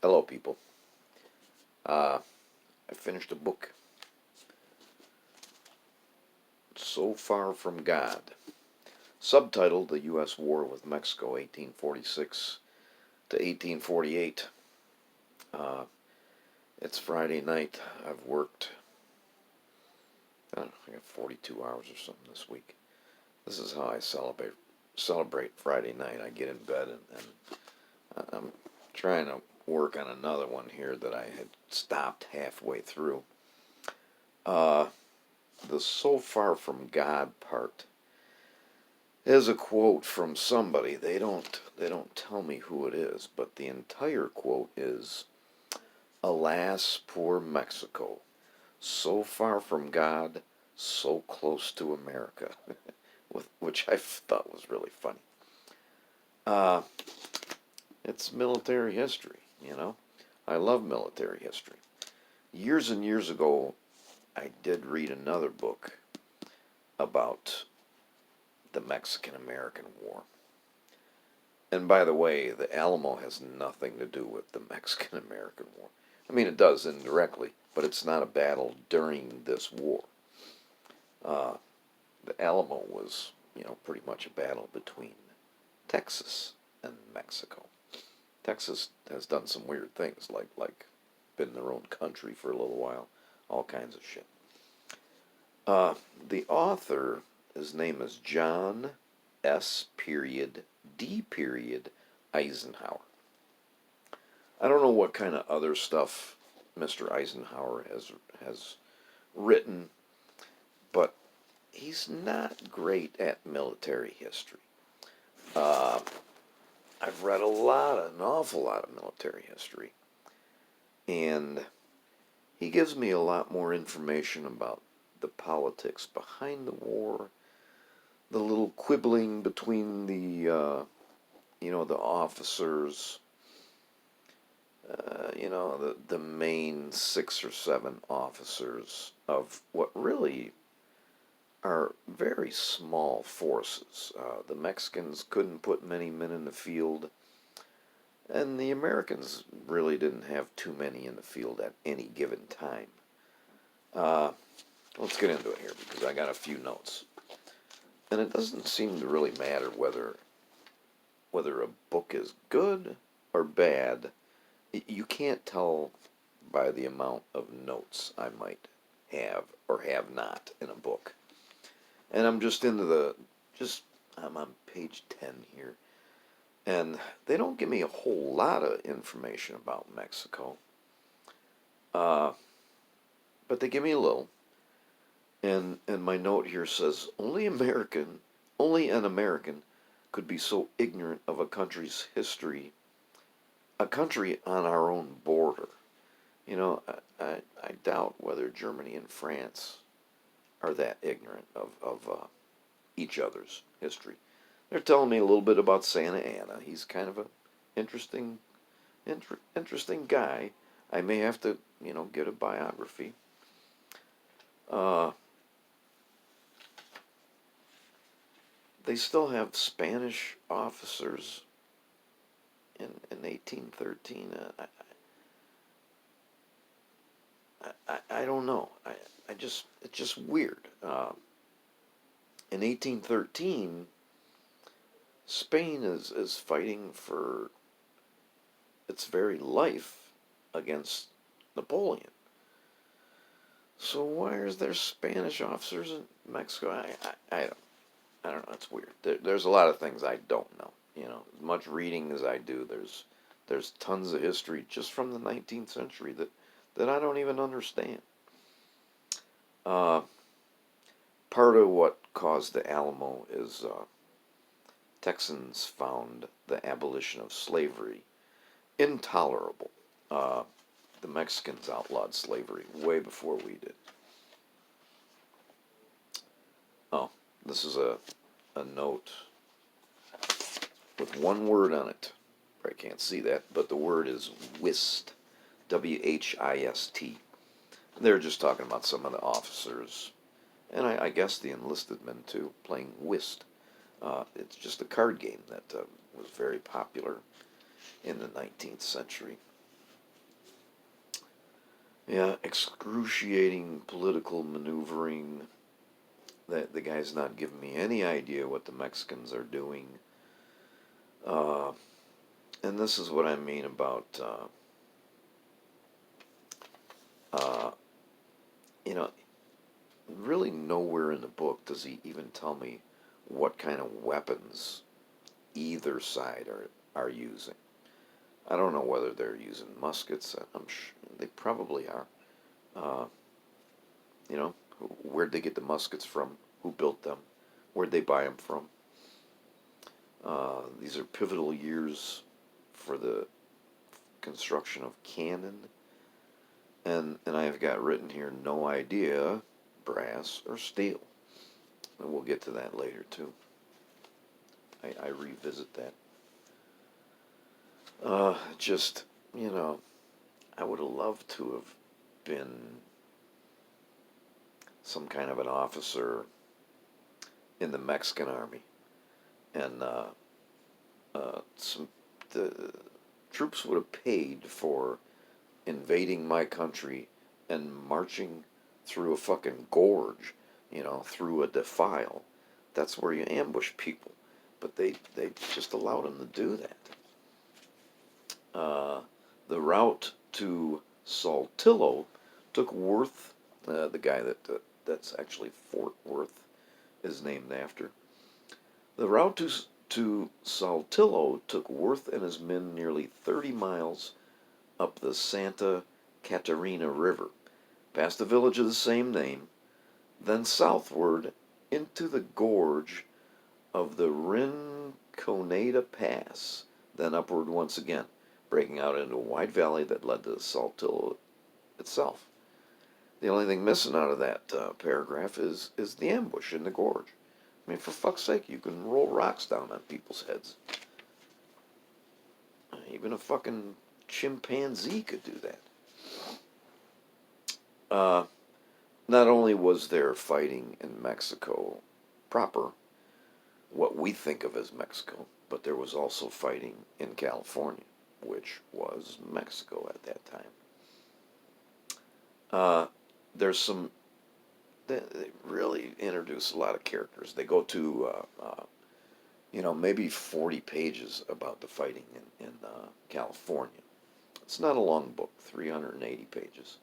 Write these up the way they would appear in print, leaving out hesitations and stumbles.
Hello, people. I finished a book, So Far from God, subtitled The U.S. War with Mexico, 1846 to 1848. Uh, it's Friday night. I've worked, I don't know, I got 42 hours or something this week. This is how I celebrate Friday night. I get in bed and I'm trying to work on another one here that I had stopped halfway through. The So Far from God part is a quote from somebody. They don't tell me who it is, but the entire quote is, "Alas, poor Mexico, so far from God, so close to America," which I thought was really funny. Uh, it's military history, you know. I love military history. Years and years ago, I did read another book about the Mexican-American War. And by the way, the Alamo has nothing to do with the Mexican-American War. I mean, it does indirectly, but it's not a battle during this war. Uh, the Alamo was, pretty much a battle between Texas and Mexico. Texas has done some weird things, like been their own country for a little while, all kinds of shit. The author, his name is John S. D. Eisenhower. I don't know what kind of other stuff Mr. Eisenhower has written, but he's not great at military history. Uh, I've read an awful lot of military history, and he gives me a lot more information about the politics behind the war, the little quibbling between the officers, the main 6 or 7 officers of what really are very small forces. The Mexicans couldn't put many men in the field, and the Americans really didn't have too many in the field at any given time. Uh, let's get into it here because I got a few notes. And it doesn't seem to really matter whether a book is good or bad. You can't tell by the amount of notes I might have or have not in a book. And I'm I'm on page 10 here. And they don't give me a whole lot of information about Mexico. Uh, but they give me a little. And my note here says, only an American could be so ignorant of a country's history, a country on our own border. I doubt whether Germany and France are that ignorant of each other's history. They're telling me a little bit about Santa Anna. He's kind of an interesting, interesting guy. I may have to, get a biography. Uh, they still have Spanish officers in 1813. I don't know. It's just weird. In 1813, Spain is fighting for its very life against Napoleon. So why is there Spanish officers in Mexico? I don't know. It's weird. There's a lot of things I don't know. As much reading as I do, there's tons of history just from the 19th century that I don't even understand. Uh, Part of what caused the Alamo is Texans found the abolition of slavery intolerable. Uh, the Mexicans outlawed slavery way before we did. Oh, this is a note with one word on it. I can't see that, but the word is whist. WHIST. They're just talking about some of the officers, and I guess the enlisted men too, playing whist. It's just a card game that was very popular in the 19th century. Yeah, excruciating political maneuvering. The guy's not giving me any idea what the Mexicans are doing. Uh, and this is what I mean about, uh, you know, really nowhere in the book does he even tell me what kind of weapons either side are using. I don't know whether they're using muskets. I'm sure they probably are. Uh, you know, where'd they get the muskets from? Who built them? Where'd they buy them from? These are pivotal years for the construction of cannon, and I've got written here no idea, brass or steel. And we'll get to that later too. I revisit that. Just, you know, I would have loved to have been some kind of an officer in the Mexican army, and some the troops would have paid for invading my country and marching through a fucking gorge, through a defile. That's where you ambush people. But they just allowed them to do that. The route to Saltillo took Worth, the guy that's actually Fort Worth is named after. The route to Saltillo took Worth and his men nearly 30 miles up the Santa Catarina River, past a village of the same name, then southward into the gorge of the Rinconada Pass, then upward once again, breaking out into a wide valley that led to Saltillo itself. The only thing missing out of that paragraph is the ambush in the gorge. I mean, for fuck's sake, you can roll rocks down on people's heads. Even a fucking chimpanzee could do that. Uh, Not only was there fighting in Mexico proper, what we think of as Mexico, but there was also fighting in California, which was Mexico at that time. Uh, there's some, they really introduce a lot of characters. They go to, maybe 40 pages about the fighting in California. It's not a long book, 380 pages.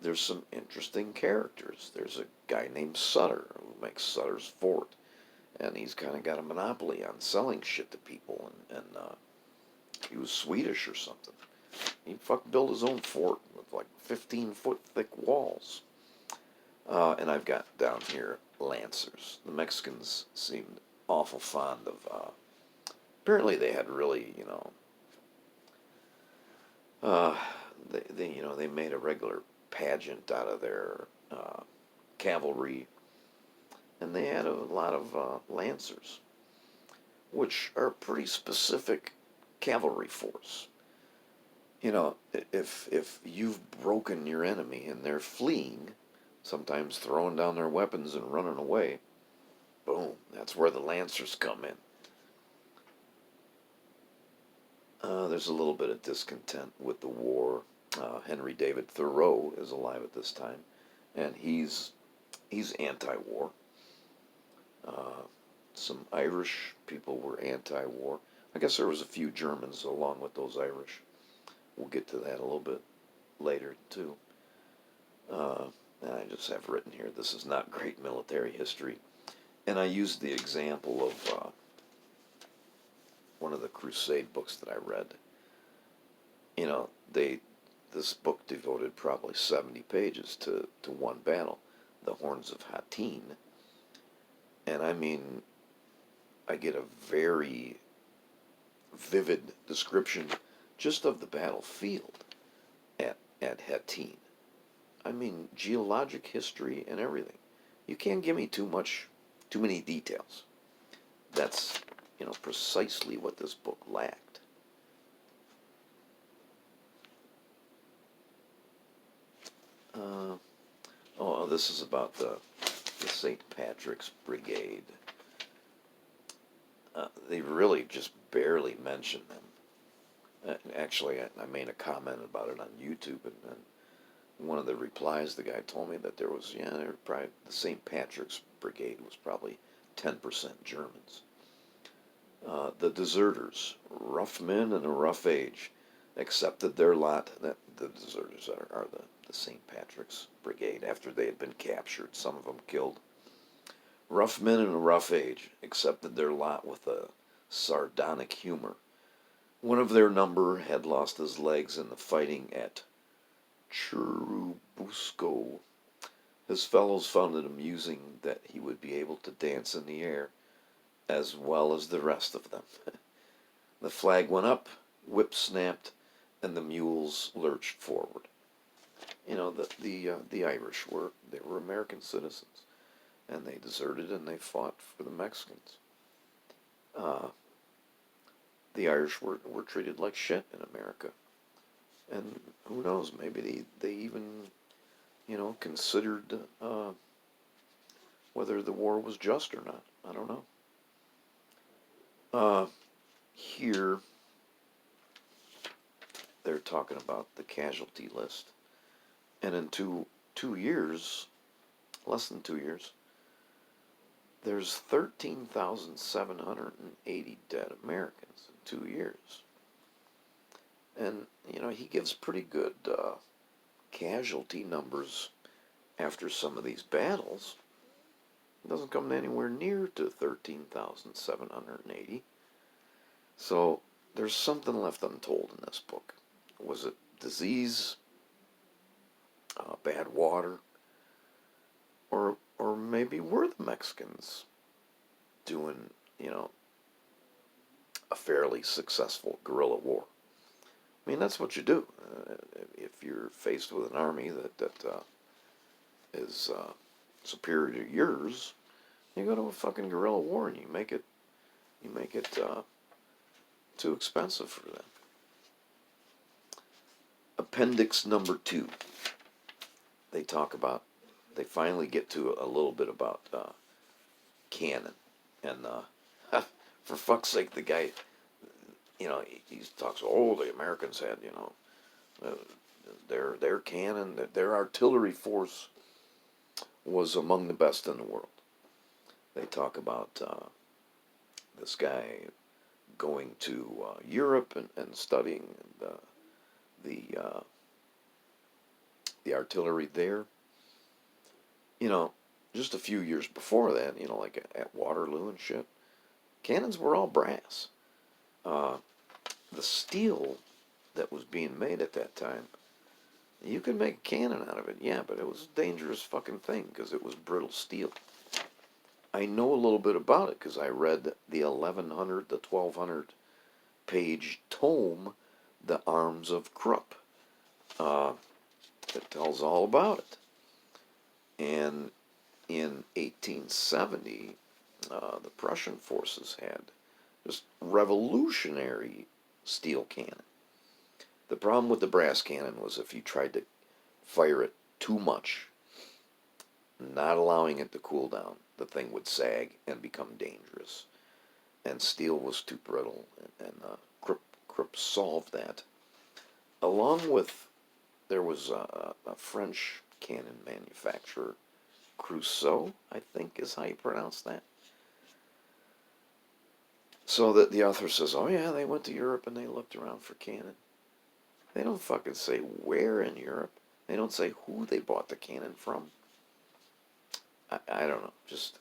There's some interesting characters. There's a guy named Sutter who makes Sutter's Fort, and he's kind of got a monopoly on selling shit to people, and he was Swedish or something. He fucking built his own fort with like 15-foot thick walls. And I've got down here Lancers. The Mexicans seemed awful fond of. Apparently, they had really, uh, they made a regular pageant out of their cavalry, and they had a lot of Lancers, which are a pretty specific cavalry force. If you've broken your enemy and they're fleeing, sometimes throwing down their weapons and running away, boom, that's where the Lancers come in. There's a little bit of discontent with the war. Henry David Thoreau is alive at this time, and he's anti-war. Uh, some Irish people were anti-war. I guess there was a few Germans along with those Irish. We'll get to that a little bit later too. And I just have written here, this is not great military history. And I used the example of one of the Crusade books that I read. This book devoted probably 70 pages to one battle, the Horns of Hattin. And I mean, I get a very vivid description just of the battlefield at Hattin. I mean, geologic history and everything. You can't give me too many details. That's, precisely what this book lacked. This is about the St. Patrick's Brigade. They really just barely mention them. Actually, I made a comment about it on YouTube, and one of the replies, the guy told me that there was, yeah, there were probably the St. Patrick's Brigade was probably 10% Germans. The deserters, rough men in a rough age, accepted their lot. That the deserters are the St. Patrick's Brigade after they had been captured, some of them killed. Rough men in a rough age accepted their lot with a sardonic humor. One of their number had lost his legs in the fighting at Churubusco. His fellows found it amusing that he would be able to dance in the air as well as the rest of them. The flag went up, whip snapped, and the mules lurched forward. You know, the Irish were American citizens, and they deserted and they fought for the Mexicans. Uh, the Irish were treated like shit in America, and who knows? Maybe they even considered whether the war was just or not. I don't know. Here they're talking about the casualty list, and in two years, less than 2 years, there's 13,780 dead Americans in 2 years, and he gives pretty good casualty numbers after some of these battles. It doesn't come anywhere near to 13,780. So there's something left untold in this book. Was it disease, bad water, or maybe were the Mexicans doing a fairly successful guerrilla war? I mean, that's what you do if you're faced with an army that is superior to yours. You go to a fucking guerrilla war and you make it too expensive for them. Appendix number 2. They finally get to a little bit about cannon, and for fuck's sake, the guy, he talks. Oh, the Americans had, their cannon, their artillery force was among the best in the world. They talk about this guy going to Europe and studying the artillery there. Just a few years before that, like at Waterloo and shit, cannons were all brass. The steel that was being made at that time, you could make a cannon out of it, yeah, but it was a dangerous fucking thing because it was brittle steel. I know a little bit about it because I read the 1,200 page tome, The Arms of Krupp. It tells all about it. And in 1870, the Prussian forces had just revolutionary steel cannon. The problem with the brass cannon was if you tried to fire it too much, not allowing it to cool down, the thing would sag and become dangerous. And steel was too brittle, and Krupp solved that. Along with, there was a French cannon manufacturer, Creusot, I think is how you pronounce that. So that the author says, oh yeah, they went to Europe and they looked around for cannon. They don't fucking say where in Europe. They don't say who they bought the cannon from. I don't know. Just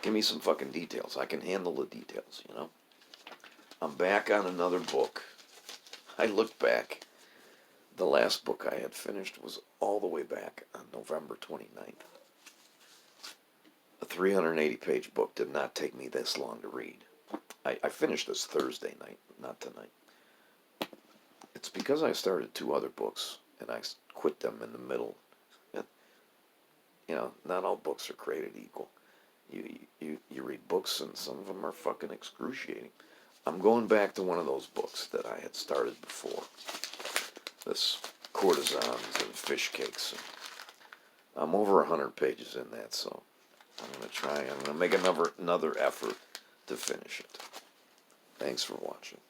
give me some fucking details. I can handle the details, I'm back on another book. I looked back. The last book I had finished was all the way back on November 29th. A 380-page book did not take me this long to read. I finished this Thursday night, not tonight. It's because I started 2 other books, and I quit them in the middle. Not all books are created equal. You read books, and some of them are fucking excruciating. I'm going back to one of those books that I had started before. This Courtesans and Fish Cakes. I'm over 100 pages in that, so I'm going to make another effort to finish it. Thanks for watching.